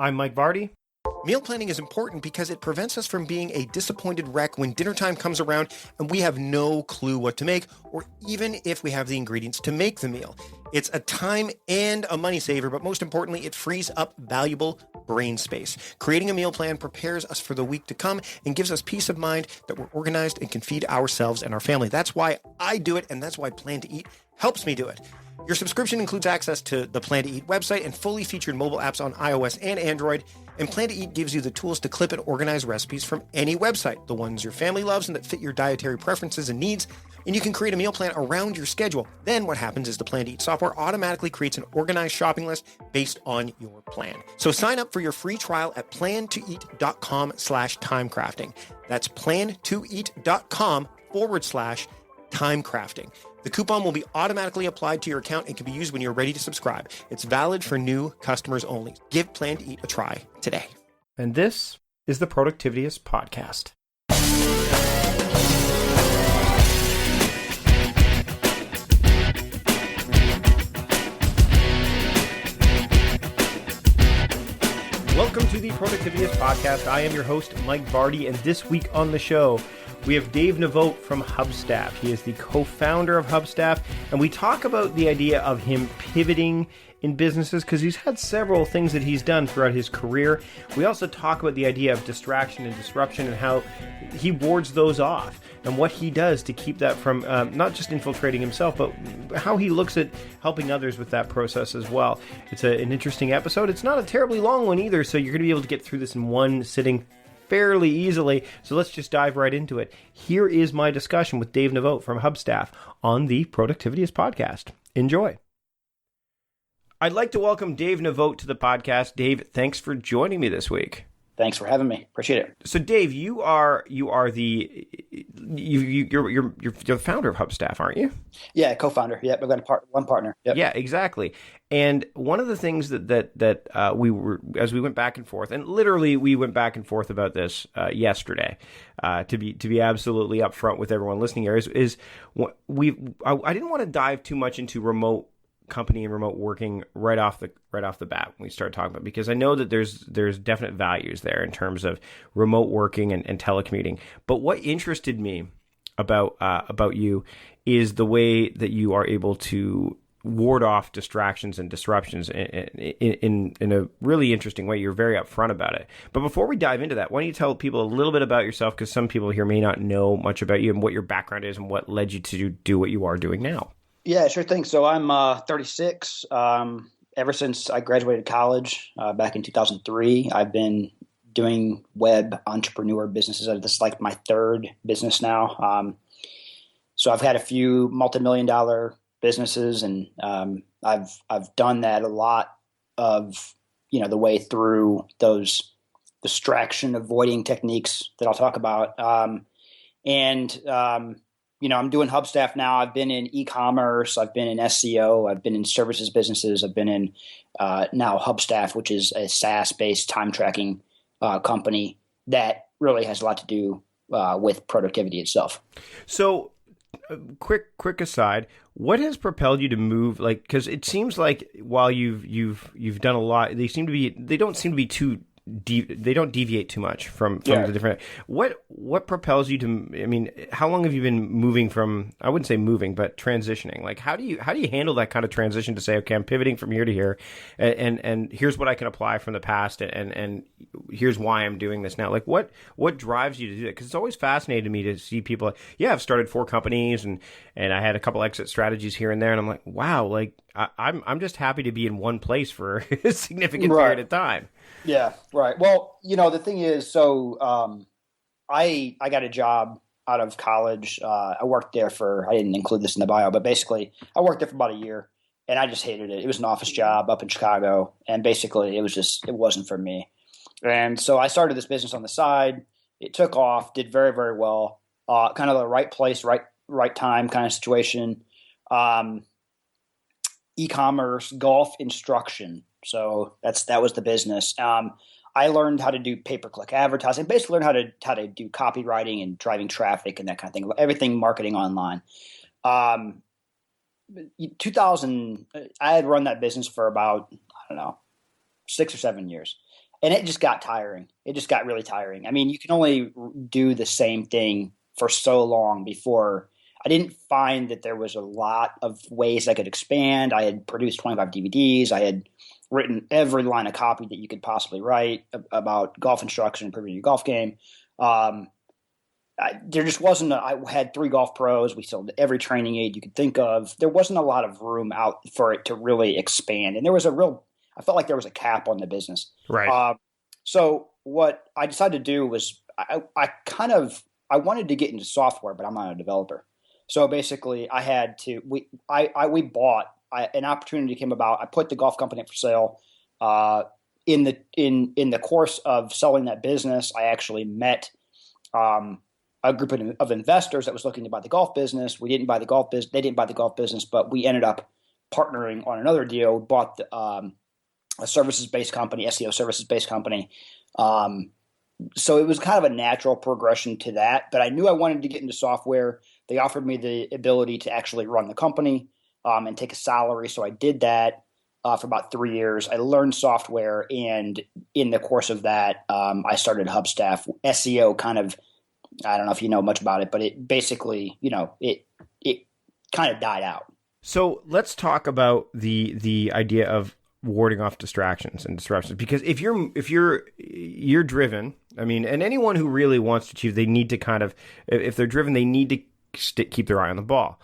I'm Mike Vardy. Meal planning is important because it prevents us from being a disappointed wreck when dinner time comes around and we have no clue what to make, or even if we have the ingredients to make the meal. It's a time and a money saver, but most importantly, it frees up valuable brain space. Creating a meal plan prepares us for the week to come and gives us peace of mind that we're organized and can feed ourselves and our family. That's why I do it, and that's why Plan to Eat helps me do it. Your subscription includes access to the Plan to Eat website and fully featured mobile apps on iOS and Android. And Plan to Eat gives you the tools to clip and organize recipes from any website, the ones your family loves and that fit your dietary preferences and needs. And you can create a meal plan around your schedule. Then what happens is the Plan to Eat software automatically creates an organized shopping list based on your plan. So sign up for your free trial at plantoeat.com/timecrafting. That's plantoeat.com/timecrafting. The coupon will be automatically applied to your account and can be used when you're ready to subscribe. It's valid for new customers only. Give Plan to Eat a try today. And this is the Productivityist Podcast. Welcome to the Productivityist Podcast. I am your host, Mike Vardy, and this week on the show, we have Dave Nevogt from Hubstaff. He is the co-founder of Hubstaff, and we talk about the idea of him pivoting in businesses because he's had several things that he's done throughout his career. We also talk about the idea of distraction and disruption and how he wards those off and what he does to keep that from not just infiltrating himself, but how he looks at helping others with that process as well. It's an interesting episode. It's not a terribly long one either, so you're going to be able to get through this in one sitting fairly easily. So let's just dive right into it. Here is my discussion with Dave Nevogt from Hubstaff on the Productivityist Podcast. Enjoy. I'd like to welcome Dave Nevogt to the podcast. Dave, thanks for joining me this week. Thanks for having me. Appreciate it. So, Dave, you're the founder of Hubstaff, aren't you? Yeah, co-founder. Yep, I've got one partner. Yep. Yeah, exactly. And one of the things that we were, as we went back and forth, and literally we went back and forth about this yesterday, to be absolutely upfront with everyone listening here, is I didn't want to dive too much into remote company and remote working right off the bat when we start talking about it, because I know that there's definite values there in terms of remote working and telecommuting. But what interested me about you is the way that you are able to ward off distractions and disruptions in a really interesting way. You're very upfront about it. But before we dive into that, why don't you tell people a little bit about yourself, because some people here may not know much about you and what your background is and what led you to do what you are doing now. Yeah, sure thing. So I'm 36. Ever since I graduated college back in 2003, I've been doing web entrepreneur businesses. This is like my third business now. So I've had a few multi-million-dollar businesses, and I've done that a lot of the way through those distraction avoiding techniques that I'll talk about. I'm doing Hubstaff now. I've been in e-commerce. I've been in SEO. I've been in services businesses. I've been in now Hubstaff, which is a SaaS-based time tracking company that really has a lot to do with productivity itself. So, quick aside, what has propelled you to move? Like, because it seems like while you've done a lot, they don't seem to be too. They don't deviate too much from the different. What propels you to? I mean, how long have you been moving from? I wouldn't say moving, but transitioning. Like, how do you handle that kind of transition to say, okay, I'm pivoting from here to here, and here's what I can apply from the past, and here's why I'm doing this now. Like, what drives you to do that? Because it's always fascinated me to see people. Like, yeah, I've started 4 companies, and I had a couple exit strategies here and there, and I'm like, wow, like I'm just happy to be in one place for a significant period of time. Yeah, right. Well, the thing is, so I got a job out of college. I worked there I didn't include this in the bio, but basically I worked there for about a year, and I just hated it. It was an office job up in Chicago, and basically it wasn't for me. And so I started this business on the side. It took off, did very, very well. Kind of the right place, right time kind of situation. E-commerce, golf instruction. So that was the business. I learned how to do pay-per-click advertising, basically learned how to do copywriting and driving traffic and that kind of thing, everything marketing online. 2000, I had run that business for about, 6 or 7 years. And it just got tiring. It just got really tiring. I mean, you can only do the same thing for so long before I didn't find that there was a lot of ways I could expand. I had produced 25 DVDs. I had written every line of copy that you could possibly write about golf instruction, improving your golf game. There just wasn't I had 3 golf pros. We sold every training aid you could think of. There wasn't a lot of room out for it to really expand. And there was I felt like there was a cap on the business. Right. So what I decided to do was I wanted to get into software, but I'm not a developer. So basically I had to, an opportunity came about. I put the golf company up for sale. In the course of selling that business, I actually met, a group of investors that was looking to buy the golf business. We didn't buy the golf business. They didn't buy the golf business, but we ended up partnering on another deal. We bought a services-based company, SEO services-based company. So it was kind of a natural progression to that. But I knew I wanted to get into software. They offered me the ability to actually run the company and take a salary. So I did that for about 3 years. I learned software, and in the course of that, I started Hubstaff. SEO kind of, I don't know if you know much about it, but it basically, it kind of died out. So let's talk about the idea of warding off distractions and disruptions, because if you're driven, I mean, and anyone who really wants to achieve, they need to kind of, if they're driven, they need to keep their eye on the ball.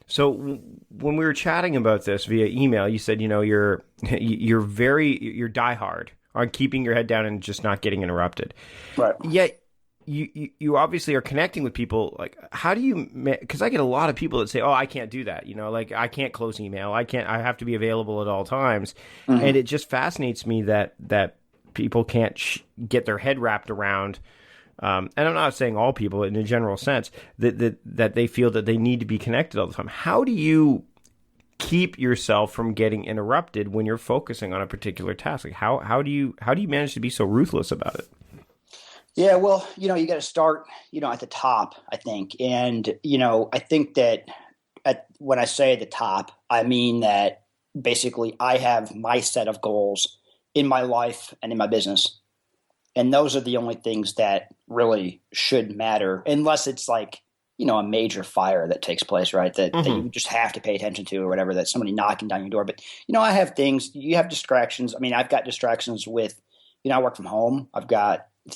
So when we were chatting about this via email, you said, you're diehard on keeping your head down and just not getting interrupted. Right. Yet you obviously are connecting with people. Like, how do you, because I get a lot of people that say, oh, I can't do that. Like, I can't close email. I have to be available at all times. Mm-hmm. And it just fascinates me that people can't get their head wrapped around. And I'm not saying all people in a general sense that they feel that they need to be connected all the time. How do you keep yourself from getting interrupted when you're focusing on a particular task? Like, how do you manage to be so ruthless about it? Yeah, well, you got to start, at the top, I think. And, I think that when I say the top, I mean that basically I have my set of goals in my life and in my business. And those are the only things that really should matter, unless it's like, a major fire that takes place, right? That you just have to pay attention to, or whatever, that's somebody knocking down your door. But, I have things, you have distractions. I mean, I've got distractions with, I work from home.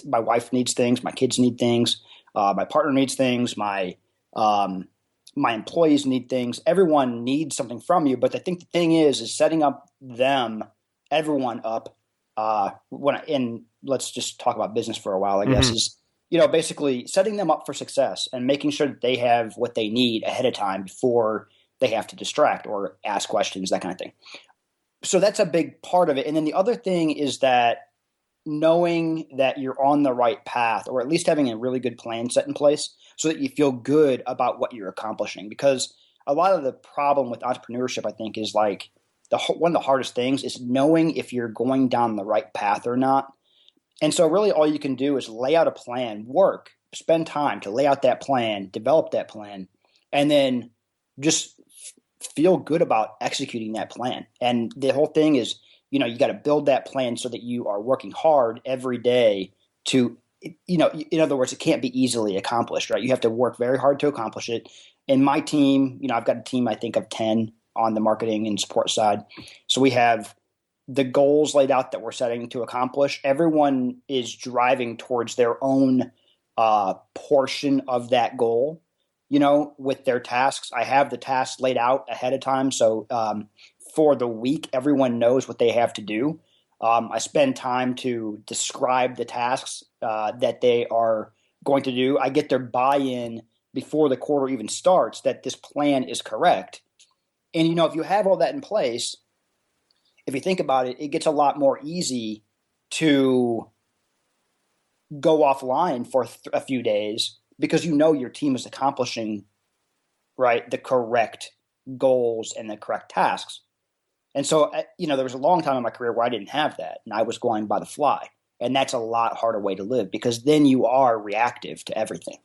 My wife needs things. My kids need things. My partner needs things. My employees need things. Everyone needs something from you. But I think the thing is setting up everyone up. Let's just talk about business for a while, I guess, is, basically setting them up for success and making sure that they have what they need ahead of time before they have to distract or ask questions, that kind of thing. So that's a big part of it. And then the other thing is that knowing that you're on the right path, or at least having a really good plan set in place so that you feel good about what you're accomplishing. Because a lot of the problem with entrepreneurship, I think, is like one of the hardest things is knowing if you're going down the right path or not. And so really all you can do is lay out a plan, spend time to lay out that plan, develop that plan, and then just feel good about executing that plan. And the whole thing is, you got to build that plan so that you are working hard every day to, in other words, it can't be easily accomplished, right? You have to work very hard to accomplish it. And my team, I've got a team, I think, of 10 on the marketing and support side. So we have the goals laid out that we're setting to accomplish. Everyone is driving towards their own portion of that goal, with their tasks. I have the tasks laid out ahead of time. So, for the week, everyone knows what they have to do. I spend time to describe the tasks that they are going to do. I get their buy-in before the quarter even starts that this plan is correct. And, if you have all that in place, if you think about it, it gets a lot more easy to go offline for a few days because your team is accomplishing, right, the correct goals and the correct tasks. And so, there was a long time in my career where I didn't have that, and I was going by the fly. And that's a lot harder way to live because then you are reactive to everything.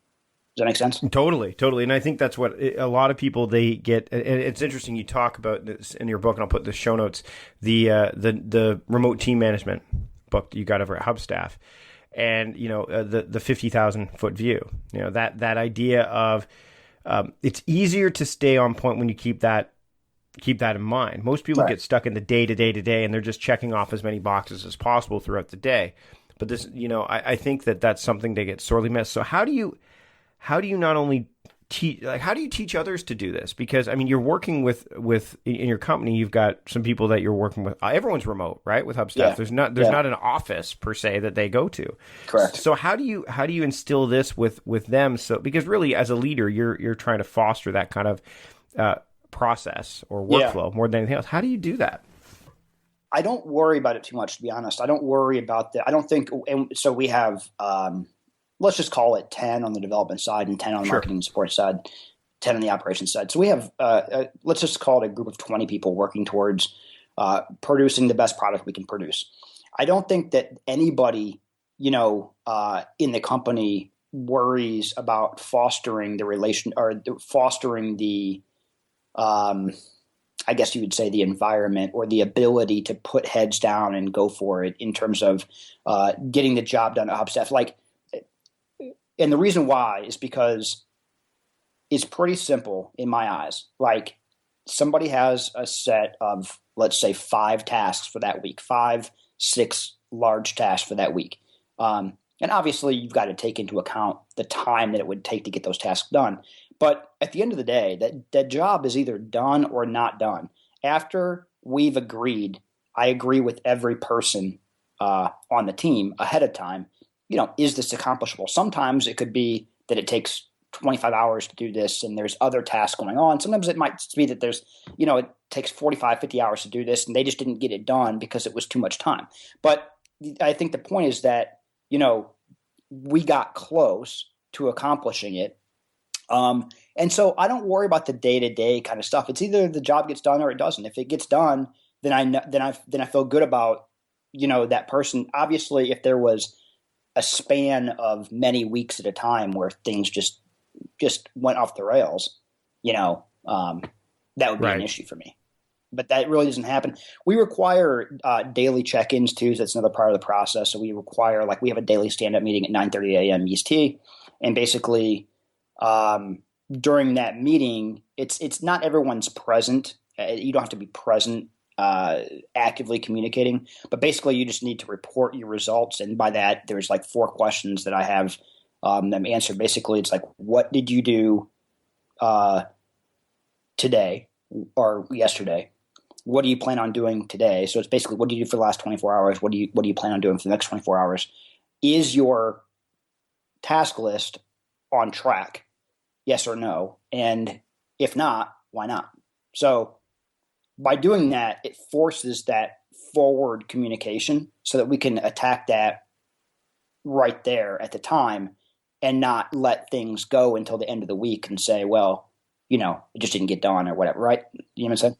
Does that make sense? Totally. And I think that's what a lot of people, they get. And it's interesting you talk about this in your book, and I'll put the show notes, the remote team management book that you got over at Hubstaff, and the 50,000 foot view. That idea of it's easier to stay on point when you keep that in mind. Most people get stuck in the day to day, and they're just checking off as many boxes as possible throughout the day. But this, I think that's something that gets sorely missed. So how do you not only teach, how do you teach others to do this? Because you're working with in your company, you've got some people that you're working with. Everyone's remote, right? With Hubstaff, yeah. There's not an office per se that they go to. Correct. So how do you instill this with them? So because really, as a leader, you're trying to foster that kind of process or workflow more than anything else. How do you do that? I don't worry about it too much, to be honest. I don't worry about that. I don't think, and so we have, let's just call it 10 on the development side and 10 on the marketing and support side, 10 on the operations side. So we have, let's just call it a group of 20 people working towards producing the best product we can produce. I don't think that anybody, in the company worries about fostering the relation or fostering the, I guess you would say the environment or the ability to put heads down and go for it in terms of getting the job done at Hubstaff. And the reason why is because it's pretty simple in my eyes. Like somebody has a set of, let's say, 5 tasks for that week, 5, 6 large tasks for that week. And obviously you've got to take into account the time that it would take to get those tasks done. But at the end of the day, that job is either done or not done. After we've agreed, I agree with every person on the team ahead of time, is this accomplishable? Sometimes it could be that it takes 25 hours to do this and there's other tasks going on. Sometimes it might be that there's, it takes 45, 50 hours to do this and they just didn't get it done because it was too much time. But I think the point is that, we got close to accomplishing it. And so I don't worry about the day-to-day kind of stuff. It's either the job gets done or it doesn't. If it gets done, then I feel good about, that person. Obviously, if there was a span of many weeks at a time where things just went off the rails, that would be an issue for me. But that really doesn't happen. We require daily check-ins too. So that's another part of the process. So we require, we have a daily stand-up meeting at 9:30 a.m. EST, and basically during that meeting, it's not everyone's present. You don't have to be present actively communicating, but basically you just need to report your results. And by that, there's 4 questions that I have them answer. Basically, it's what did you do today or yesterday? What do you plan on doing today? So it's basically, what do you do for the last 24 hours? What do you plan on doing for the next 24 hours? Is your task list on track? Yes or no? And if not, why not? So by doing that, it forces that forward communication so that we can attack that right there at the time and not let things go until the end of the week and say, well, it just didn't get done or whatever, right? You know what I'm saying?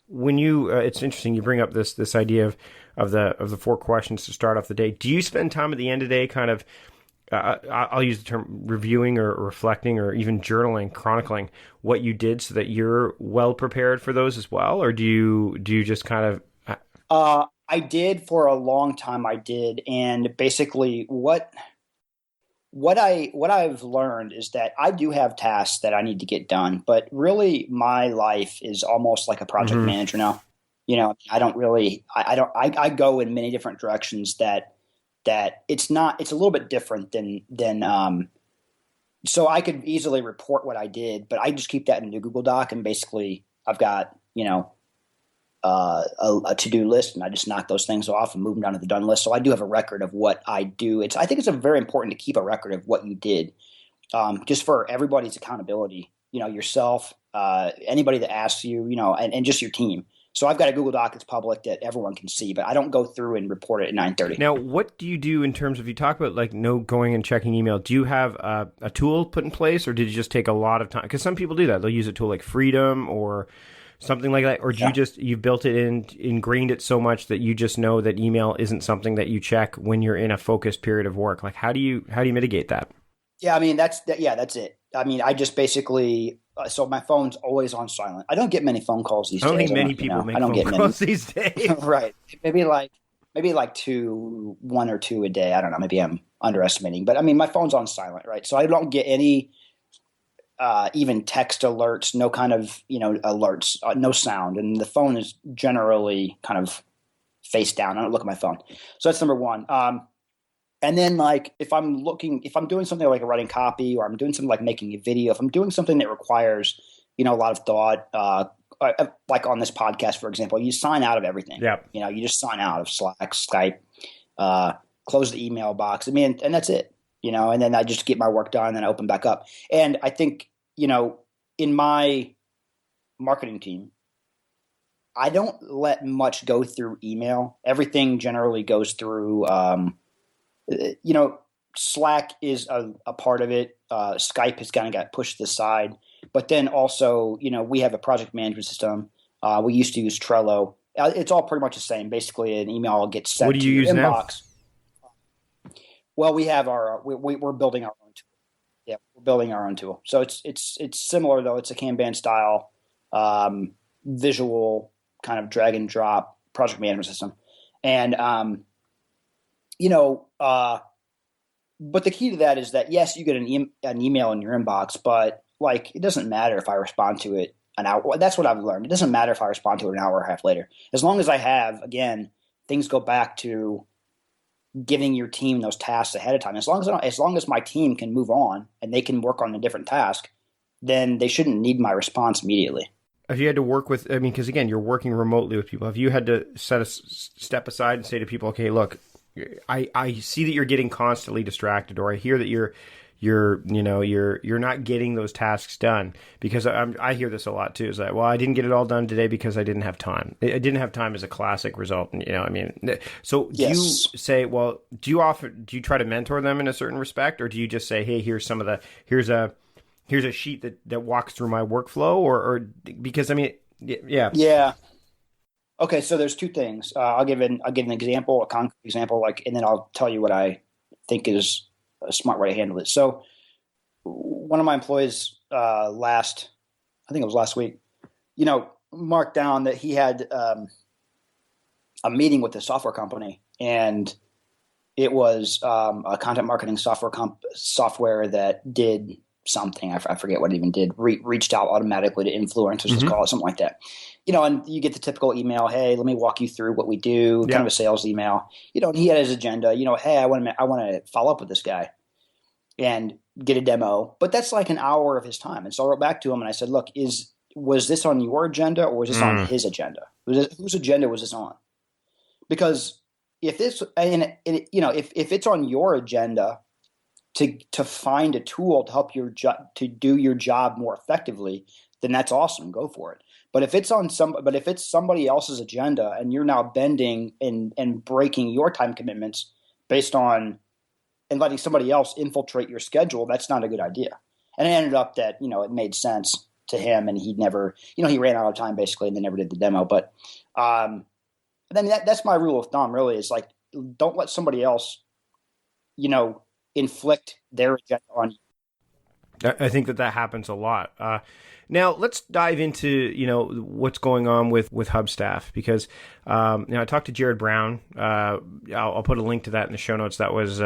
When you, it's interesting, you bring up this idea of the 4 questions to start off the day. Do you spend time at the end of the day kind of, I'll use the term reviewing or reflecting or even journaling, chronicling what you did so that you're well prepared for those as well? Or do you just kind of? I did for a long time. I did. And basically what I've learned is that I do have tasks that I need to get done, but really my life is almost like a project manager now. I don't really, I go in many different directions that it's a little bit different than so I could easily report what I did, but I just keep that in a Google Doc, and basically I've got, a to-do list, and I just knock those things off and move them down to the done list. So I do have a record of what I do. I think it's very important to keep a record of what you did, just for everybody's accountability, yourself, anybody that asks you, and just your team. So I've got a Google Doc that's public that everyone can see, but I don't go through and report it at 9:30. Now, what do you do in terms of, you talk about no going and checking email. Do you have a tool put in place, or did you just take a lot of time? Because some people do that. They'll use a tool like Freedom or something like that. Or do you've built it in, ingrained it so much that you just know that email isn't something that you check when you're in a focused period of work? How do you mitigate that? Yeah, that's it. I just basically, so my phone's always on silent. I don't get many phone calls these days. I don't think many people make phone calls these days. Right. Maybe maybe like one or two a day. I don't know. Maybe I'm underestimating, but I mean, my phone's on silent, right? So I don't get any even text alerts, no kind of, alerts, no sound. And the phone is generally kind of face down. I don't look at my phone. So that's number one. And then like, if I'm doing something like writing copy, or I'm doing something like making a video, if I'm doing something that requires, a lot of thought, like on this podcast, for example, you sign out of everything. Yeah. You just sign out of Slack, Skype, close the email box. I mean, and that's it, and then I just get my work done and I open back up. And I think, in my marketing team, I don't let much go through email. Everything generally goes through, Slack is a part of it. Skype has kind of got pushed to the side. But then also, we have a project management system. We used to use Trello. It's all pretty much the same. Basically, an email gets sent to your inbox. Now? Well, we have we're building our own tool. Yeah, we're building our own tool. So it's similar, though. It's a Kanban style, visual kind of drag and drop project management system. And, but the key to that is that, yes, you get an email in your inbox, but like, it doesn't matter if I respond to it an hour. That's what I've learned. It doesn't matter if I respond to it an hour or a half later. As long as I have, again, things go back to giving your team those tasks ahead of time. As long as my team can move on and they can work on a different task, then they shouldn't need my response immediately. Have you had to work with, because again, you're working remotely with people. Have you had to set a step aside and say to people, okay, look, I see that you're getting constantly distracted, or I hear that you're not getting those tasks done, because I hear this a lot too. Is that, well, I didn't get it all done today because I didn't have time. I didn't have time is a classic result. So do you say, well, do you try to mentor them in a certain respect, or do you just say, hey, here's a sheet that walks through my workflow, or because yeah. Yeah. Okay, so there's two things. I'll give an example, a concrete example, and then I'll tell you what I think is a smart way to handle it. So one of my employees I think it was last week, marked down that he had a meeting with a software company, and it was a content marketing software that did something. I forget what it even did. Reached out automatically to influencers, let's call it, something like that. And you get the typical email, hey, let me walk you through what we do, kind of a sales email. And he had his agenda, hey, I want to follow up with this guy and get a demo. But that's like an hour of his time. And so I wrote back to him and I said, look, was this on your agenda, or was this on his agenda? Whose agenda was this on? Because if it's on your agenda to find a tool to help to do your job more effectively, then that's awesome. Go for it. But if it's somebody else's agenda and you're now bending and breaking your time commitments based on and letting somebody else infiltrate your schedule, that's not a good idea. And it ended up that, it made sense to him, and he never, he ran out of time basically, and they never did the demo. But then that's my rule of thumb, really, is like, don't let somebody else, inflict their agenda on you. I think that happens a lot. Now let's dive into, what's going on with Hubstaff, because, I talked to Jared Brown. I'll put a link to that in the show notes. That was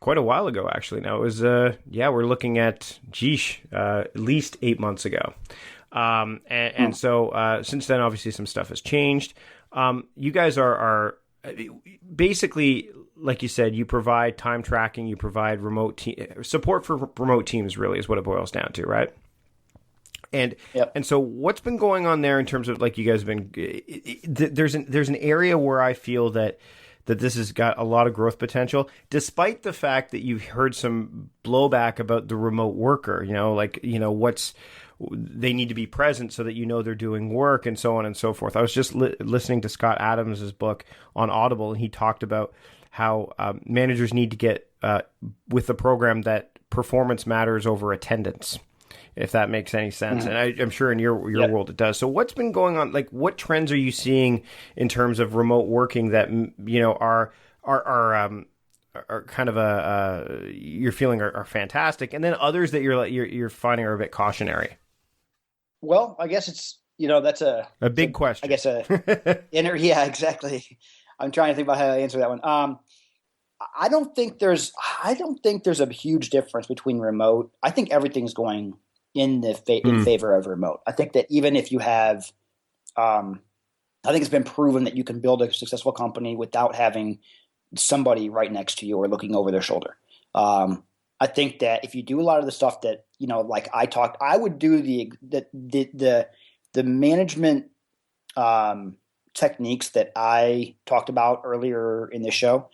quite a while ago, actually. Now it was, we're looking at, at least 8 months ago. So since then, obviously some stuff has changed. You guys are basically, like you said, you provide time tracking, you provide support for remote teams, really is what it boils down to, right? And so what's been going on there in terms of, like, you guys have been, there's an area where I feel that this has got a lot of growth potential, despite the fact that you've heard some blowback about the remote worker, they need to be present so that they're doing work, and so on and so forth. I was just listening to Scott Adams' book on Audible, and he talked about how managers need to get with the program that performance matters over attendance, if that makes any sense. And I'm sure in your world it does. So what's been going on? Like, what trends are you seeing in terms of remote working that are kind of you're feeling are fantastic, and then others that you're finding are a bit cautionary? Well, I guess it's that's a big question. I guess yeah, exactly. I'm trying to think about how to answer that one. I don't think there's a huge difference between remote. I think everything's going in favor of remote. I think that even if you have, I think it's been proven that you can build a successful company without having somebody right next to you or looking over their shoulder. I think that if you do a lot of the stuff that, like I would do the management techniques that I talked about earlier in the show.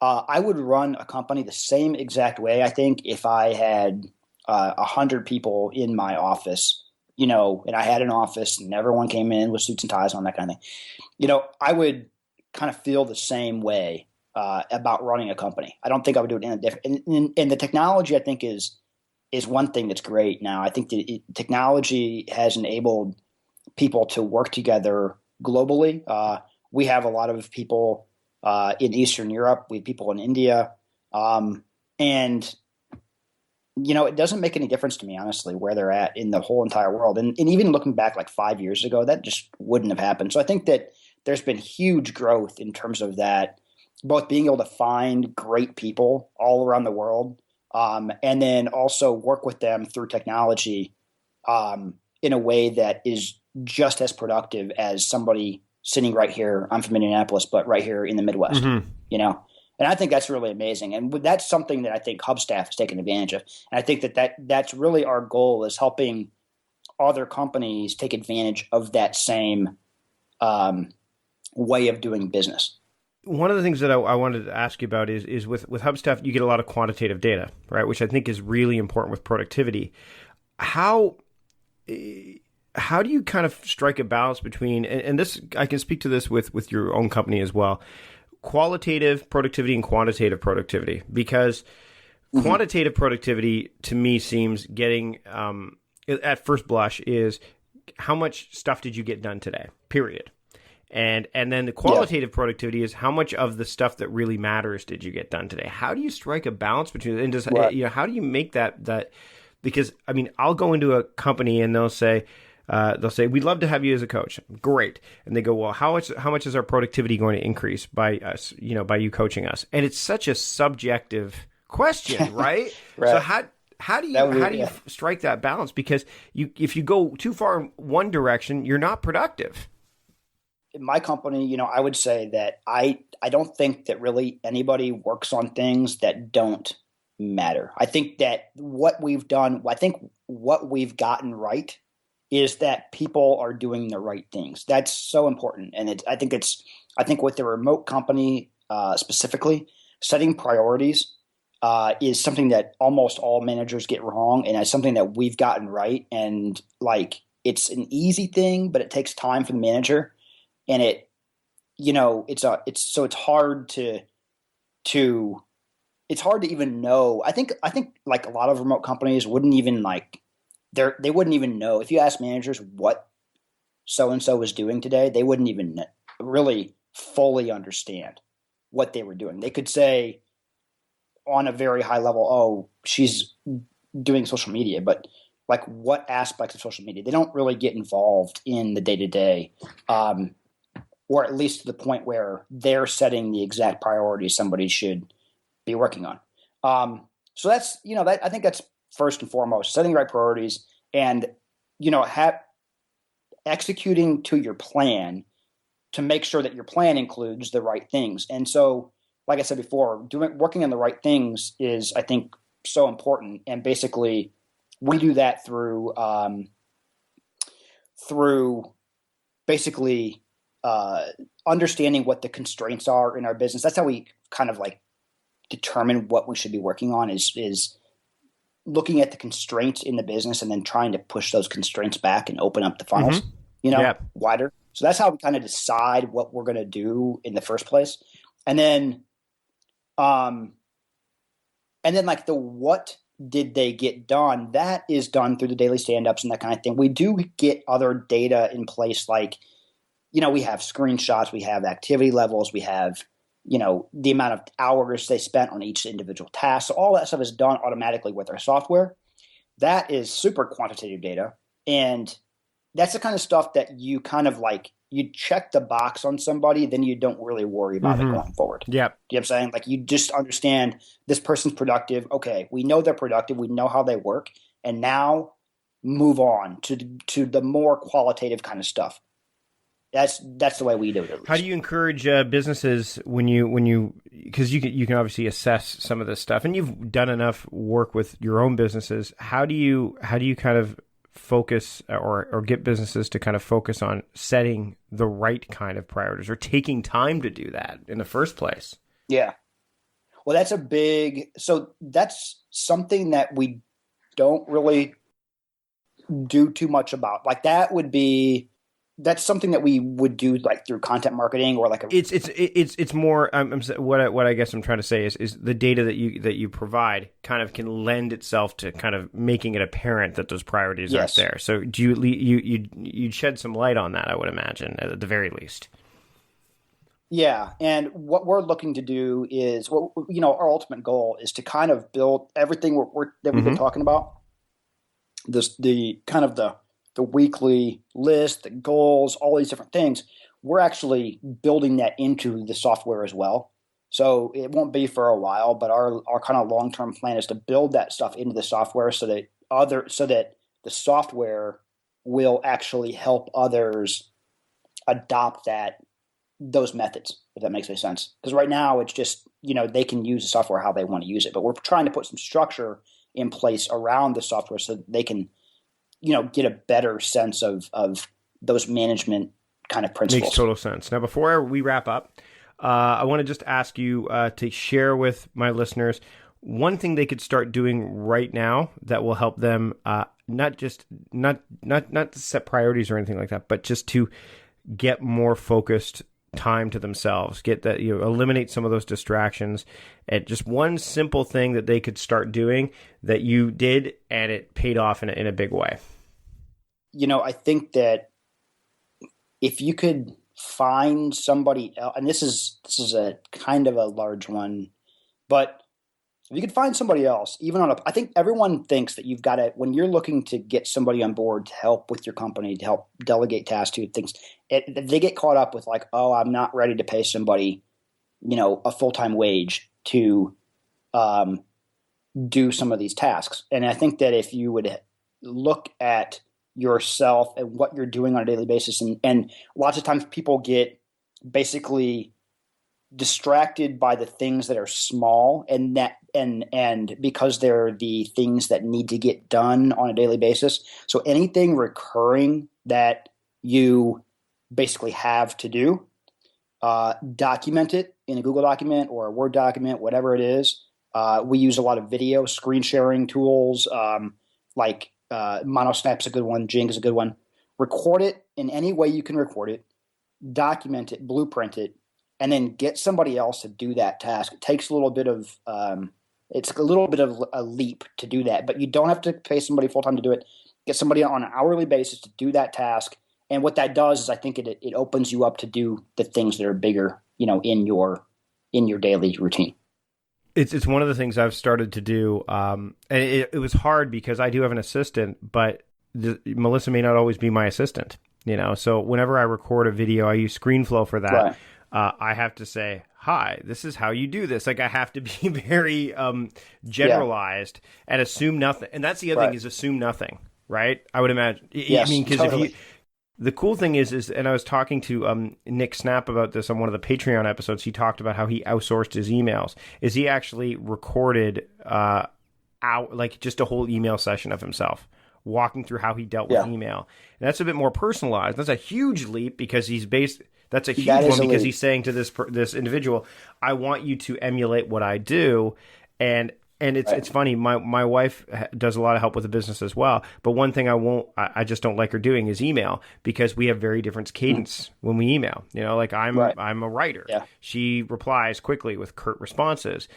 I would run a company the same exact way. I think if I had 100 people in my office, and I had an office and everyone came in with suits and ties on, that kind of thing, I would kind of feel the same way about running a company. I don't think I would do it in a different. And the technology, I think, is one thing that's great now. I think the technology has enabled people to work together globally. We have a lot of people in Eastern Europe. We have people in India. And it doesn't make any difference to me, honestly, where they're at in the whole entire world. And even looking back like 5 years ago, that just wouldn't have happened. So I think that there's been huge growth in terms of that, both being able to find great people all around the world, and then also work with them through technology in a way that is just as productive as somebody sitting right here. I'm from Indianapolis, but right here in the Midwest, And I think that's really amazing. And that's something that I think Hubstaff has taken advantage of. And I think that's really our goal, is helping other companies take advantage of that same way of doing business. One of the things that I wanted to ask you about is with Hubstaff, you get a lot of quantitative data, right? Which I think is really important with productivity. How do you kind of strike a balance between, and this, I can speak to this with your own company as well, qualitative productivity and quantitative productivity? Because quantitative productivity to me seems getting, at first blush, is how much stuff did you get done today, period. And then the qualitative productivity is how much of the stuff that really matters did you get done today? How do you strike a balance between it? And how do you make that? Because I mean, I'll go into a company and they'll say, we'd love to have you as a coach. Great. And they go, well, how much is our productivity going to increase by us, by you coaching us? And it's such a subjective question, right? Right. So how do you strike that balance? Because if you go too far in one direction, you're not productive. In my company, I would say that I don't think that really anybody works on things that don't matter. I think that what we've gotten right is that people are doing the right things. That's so important. And I think with the remote company specifically, setting priorities is something that almost all managers get wrong. And it's something that we've gotten right. And it's an easy thing, but it takes time for the manager. And it's hard to even know. I think like a lot of remote companies wouldn't even they wouldn't even know if you ask managers what so-and-so was doing today. They wouldn't even really fully understand what they were doing. They could say on a very high level, oh, she's doing social media, but what aspects of social media? They don't really get involved in the day-to-day, or at least to the point where they're setting the exact priorities somebody should be working on. So that's, I think that's first and foremost, setting the right priorities and, executing to your plan to make sure that your plan includes the right things. And so, like I said before, working on the right things is, I think, so important. And basically we do that through basically understanding what the constraints are in our business. That's how we kind of determine what we should be working on, is looking at the constraints in the business and then trying to push those constraints back and open up the funnels, wider. So that's how we kind of decide what we're going to do in the first place. And then, the what did they get done? That is done through the daily stand-ups and that kind of thing. We do get other data in place, we have screenshots, we have activity levels, we have, the amount of hours they spent on each individual task. So all that stuff is done automatically with our software. That is super quantitative data. And that's the kind of stuff that you kind of like, you check the box on somebody, then you don't really worry about it going forward. Yep. You know what I'm saying? Like, you just understand this person's productive. Okay, we know they're productive. We know how they work. And now move on to the more qualitative kind of stuff. That's the way we do it. At least. How do you encourage businesses when you because you can obviously assess some of this stuff, and you've done enough work with your own businesses. How do you kind of focus or get businesses to kind of focus on setting the right kind of priorities or taking time to do that in the first place? Yeah. Well, so that's something that we don't really do too much about. Like, that's something that we would do like through content marketing or like it's more what I guess I'm trying to say is the data that you provide kind of can lend itself to kind of making it apparent that those priorities aren't there. So do you shed some light on that, I would imagine, at the very least. Yeah, and what we're looking to do is, our ultimate goal is to kind of build everything that we've been talking about. The kind of the weekly list, the goals, all these different things, we're actually building that into the software as well. So it won't be for a while, but our kind of long-term plan is to build that stuff into the software so that the software will actually help others adopt those methods, if that makes any sense. Because right now it's just, they can use the software how they want to use it, but we're trying to put some structure in place around the software so that they can get a better sense of those management kind of principles. Makes total sense. Now, before we wrap up, I want to just ask you to share with my listeners one thing they could start doing right now that will help them not to set priorities or anything like that, but just to get more focused time to themselves, get that, eliminate some of those distractions, and just one simple thing that they could start doing that you did and it paid off in a big way. I think that if you could find somebody else, and this is a kind of a large one, but if you could find somebody else, I think everyone thinks that you've got to, when you're looking to get somebody on board to help with your company, to help delegate tasks to things, they get caught up with like, oh, I'm not ready to pay somebody, a full-time wage to do some of these tasks. And I think that if you would look at yourself and what you're doing on a daily basis, and lots of times people get basically distracted by the things that are small and because they're the things that need to get done on a daily basis. So anything recurring that you basically have to do, document it in a Google document or a Word document, whatever it is. We use a lot of video screen sharing tools, like Monosnap's a good one. Jing is a good one. Record it in any way you can record it, document it, blueprint it, and then get somebody else to do that task. It takes a little bit of it's a little bit of a leap to do that, but you don't have to pay somebody full time to do it. Get somebody on an hourly basis to do that task, and what that does is I think it opens you up to do the things that are bigger, in your daily routine. It's one of the things I've started to do, and it was hard because I do have an assistant, but Melissa may not always be my assistant, So whenever I record a video, I use ScreenFlow for that. Right. I have to say, hi, this is how you do this. Like, I have to be very generalized and assume nothing. And that's the other thing, is assume nothing, right? I would imagine. Yes, because totally. The cool thing is, and I was talking to Nick Snap about this on one of the Patreon episodes. He talked about how he outsourced his emails. Is he actually recorded just a whole email session of himself, walking through how he dealt with email. And that's a bit more personalized. That's a huge leap because that's a huge one because he's saying to this individual, I want you to emulate what I do. And it's funny. My wife does a lot of help with the business as well. But one thing I just don't like her doing is email, because we have very different cadence when we email. I'm a writer. Yeah. She replies quickly with curt responses.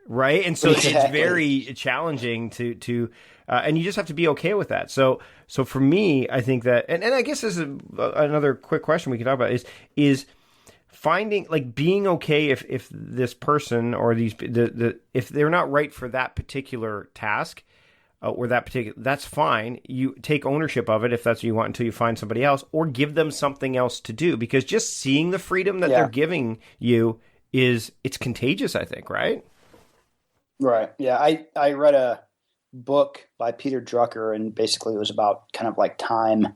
Right. And so it's very challenging to and you just have to be okay with that. So for me, I think that, and I guess this is another quick question we can talk about is finding, like, being okay if this person or if they're not right for that particular task, or that particular, that's fine. You take ownership of it if that's what you want until you find somebody else, or give them something else to do, because just seeing the freedom that they're giving you it's contagious, I think, right? Right. Yeah. I read a book by Peter Drucker, and basically it was about kind of like time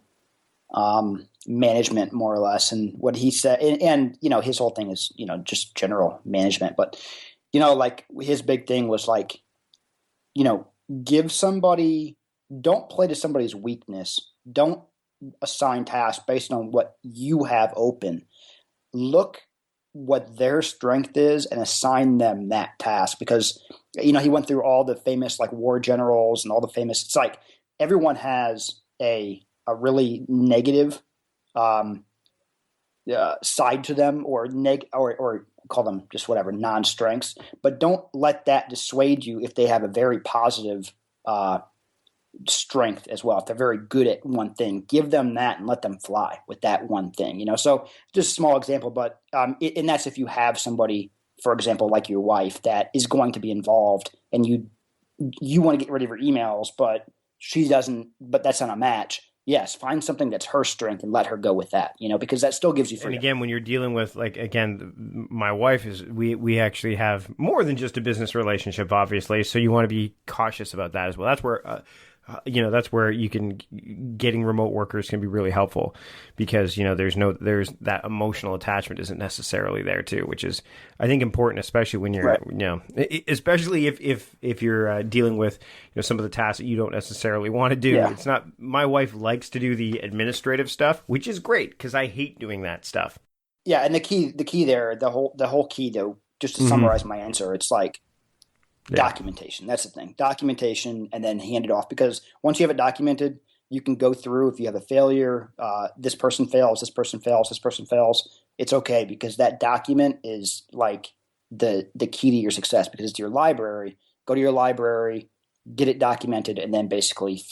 management, more or less. And what he said, and his whole thing is, just general management. But, like his big thing was like, don't play to somebody's weakness. Don't assign tasks based on what you have open. Look what their strength is and assign them that task, because he went through all the famous like war generals and all the famous, it's like everyone has a really negative side to them, or call them just whatever, non-strengths, but don't let that dissuade you if they have a very positive strength as well. If they're very good at one thing, give them that and let them fly with that one thing, So just a small example, but and that's if you have somebody, for example, like your wife, that is going to be involved, and you want to get rid of your emails, but she doesn't, but that's not a match. Yes, find something that's her strength and let her go with that, because that still gives you freedom. And again, when you're dealing with, like, again, my wife is, we actually have more than just a business relationship, obviously. So you want to be cautious about that as well. That's where, that's where getting remote workers can be really helpful, because, there's that emotional attachment isn't necessarily there too, which is, I think, important, especially when you're, especially if you're dealing with, some of the tasks that you don't necessarily want to do. Yeah. It's not, my wife likes to do the administrative stuff, which is great, because I hate doing that stuff. Yeah. And the key there, the whole key though, just to summarize my answer, it's like, documentation. That's the thing. Documentation, and then hand it off, because once you have it documented, you can go through. If you have a failure, this person fails, this person fails, this person fails, it's okay, because that document is like the key to your success, because it's your library. Go to your library, get it documented, and then basically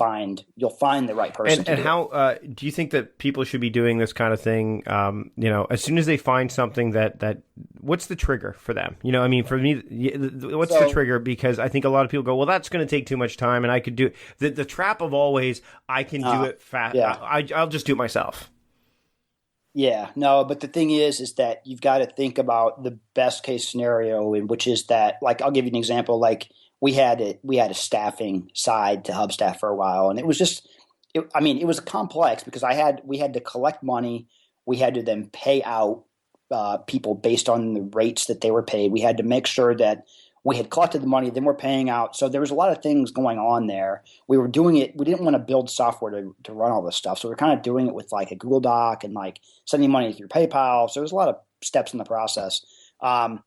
you'll find the right person. And how do you think that people should be doing this kind of thing? As soon as they find something that what's the trigger for them? For me, what's the trigger? Because I think a lot of people go, well, that's going to take too much time, and I could do it. The trap of always, I can do it fast. Yeah. I'll just do it myself. Yeah, no, but the thing is that you've got to think about the best case scenario, which is that, like, I'll give you an example. Like, we had a staffing side to Hubstaff for a while, and it was just, it was complex, because we had to collect money. We had to then pay out people based on the rates that they were paid. We had to make sure that we had collected the money, then we're paying out. So there was a lot of things going on there. We were doing it. We didn't want to build software to run all this stuff. So we're kind of doing it with like a Google Doc and like sending money through PayPal. So there was a lot of steps in the process. And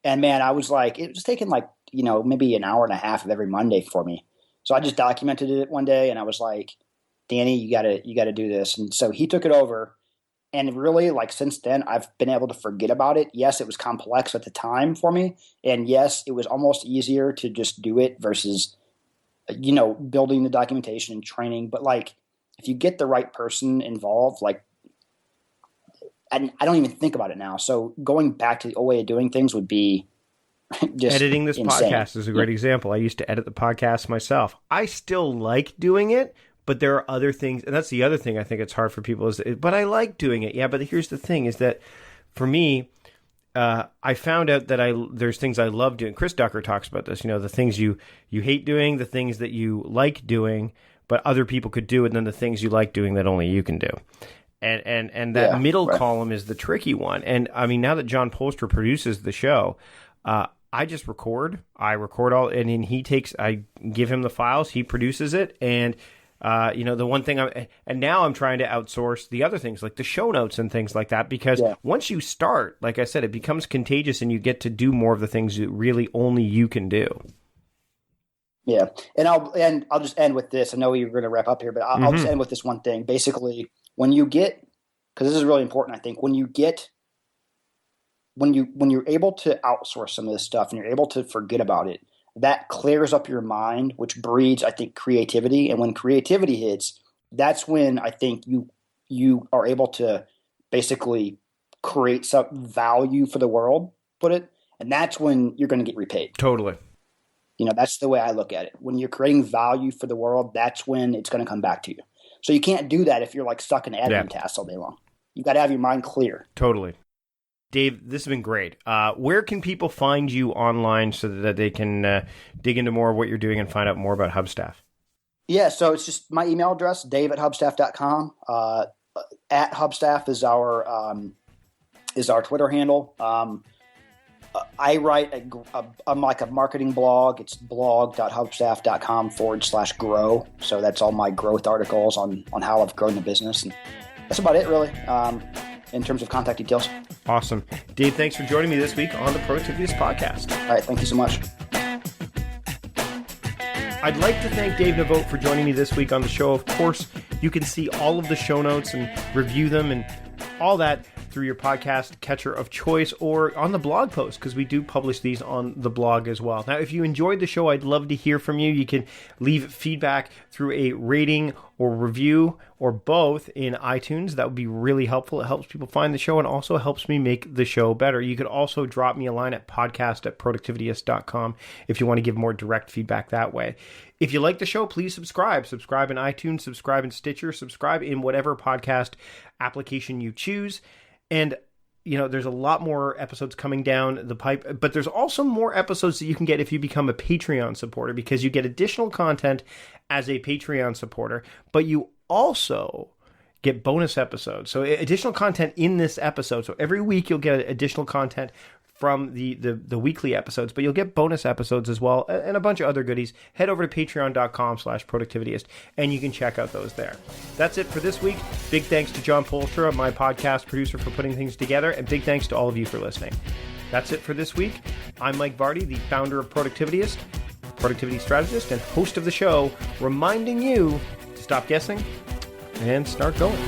man, I was like, it was taking like, maybe an hour and a half of every Monday for me. So I just documented it one day, and I was like, Danny, you gotta do this. And so he took it over. And really, like, since then, I've been able to forget about it. Yes, it was complex at the time for me. And yes, it was almost easier to just do it versus, building the documentation and training. But like, if you get the right person involved, like, and I don't even think about it now. So going back to the old way of doing things would be just editing this insane. Podcast is a great example. I used to edit the podcast myself. I still like doing it, but there are other things, and that's the other thing I think it's hard for people but I like doing it. Yeah, but here's the thing is that for me, I found out that there's things I love doing. Chris Ducker talks about this, the things you hate doing, the things that you like doing, but other people could do, and then the things you like doing that only you can do. And that middle column is the tricky one. And now that John Polstra produces the show, I just record. I record all, and then I give him the files, he produces it, and the one thing and now I'm trying to outsource the other things like the show notes and things like that, because once you start, like I said, it becomes contagious, and you get to do more of the things that really only you can do. Yeah, and I'll just end with this. I know you're going to wrap up here, but I'll just end with this one thing. Basically, when you get, because this is really important, I think, when you're able to outsource some of this stuff and you're able to forget about it, that clears up your mind, which breeds, I think, creativity. And when creativity hits, that's when I think you are able to basically create some value for the world, and that's when you're going to get repaid. Totally. That's the way I look at it. When you're creating value for the world, that's when it's going to come back to you. So you can't do that if you're like stuck in admin tasks all day long. You've got to have your mind clear. Totally. Dave, this has been great. Where can people find you online so that they can dig into more of what you're doing and find out more about Hubstaff? Yeah, so it's just my email address, dave@hubstaff.com. At Hubstaff is our Twitter handle. I write I'm like a marketing blog. It's blog.hubstaff.com/grow. So that's all my growth articles on how I've grown the business. And that's about it, really, in terms of contact details. Awesome. Dave, thanks for joining me this week on the Productivityist Podcast. All right, thank you so much. I'd like to thank Dave Nevogt for joining me this week on the show. Of course, you can see all of the show notes and review them and all that through your podcast catcher of choice or on the blog post, because we do publish these on the blog as well. Now, if you enjoyed the show, I'd love to hear from you. You can leave feedback through a rating or review or both in iTunes. That would be really helpful. It helps people find the show and also helps me make the show better. You could also drop me a line at podcast@productivityist.com if you want to give more direct feedback that way. If you like the show, please subscribe. Subscribe in iTunes, subscribe in Stitcher, subscribe in whatever podcast application you choose. And, there's a lot more episodes coming down the pipe, but there's also more episodes that you can get if you become a Patreon supporter, because you get additional content as a Patreon supporter, but you also get bonus episodes. So additional content in this episode. So every week you'll get additional content from the weekly episodes, but you'll get bonus episodes as well and a bunch of other goodies. Head over to patreon.com/productivityist and you can check out those there. That's it for this week. Big thanks to John Polstra, my podcast producer, for putting things together, and big thanks to all of you for listening. That's it for this week. I'm Mike Vardy, the founder of Productivityist, productivity strategist, and host of the show, reminding you to stop guessing and start going.